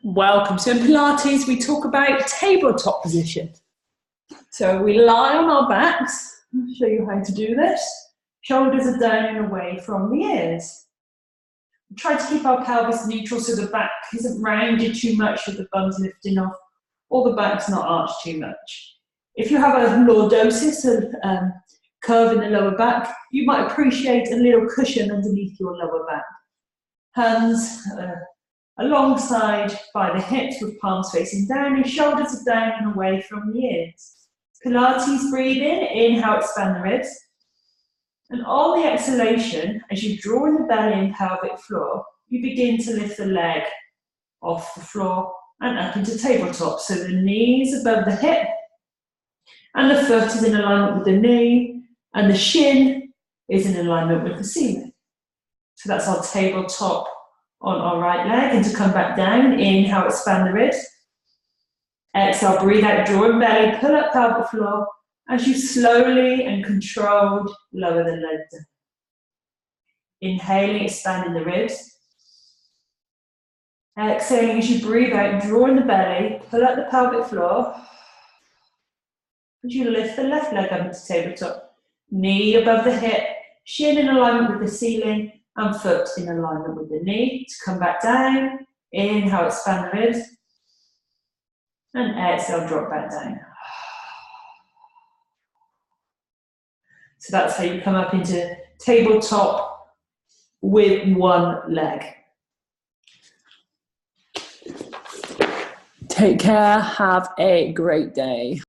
Welcome. So in Pilates, we talk about tabletop position. So we lie on our backs. I'll show you how to do this. Shoulders are down and away from the ears. Try to keep our pelvis neutral so the back isn't rounded too much with the bum's lifting off, or the back's not arched too much. If you have a lordosis, a curve in the lower back, you might appreciate a little cushion underneath your lower back. Hands alongside by the hips with palms facing down and shoulders are down and away from the ears. Pilates breathing, inhale, expand the ribs. And on the exhalation, as you draw in the belly and pelvic floor, you begin to lift the leg off the floor and up into tabletop. So the knees above the hip and the foot is in alignment with the knee and the shin is in alignment with the ceiling. So that's our tabletop on our right leg, and to come back down, inhale, expand the ribs. Exhale, breathe out, draw in belly, pull up pelvic floor as you slowly and controlled lower the leg down. Inhaling, expanding the ribs. Exhaling as you breathe out, draw in the belly, pull up the pelvic floor. As you lift the left leg up into tabletop, knee above the hip, shin in alignment with the ceiling, and foot in alignment with the knee. To come back down, inhale, expand the ribs, and exhale, drop back down. So that's how you come up into tabletop with one leg. Take care, have a great day.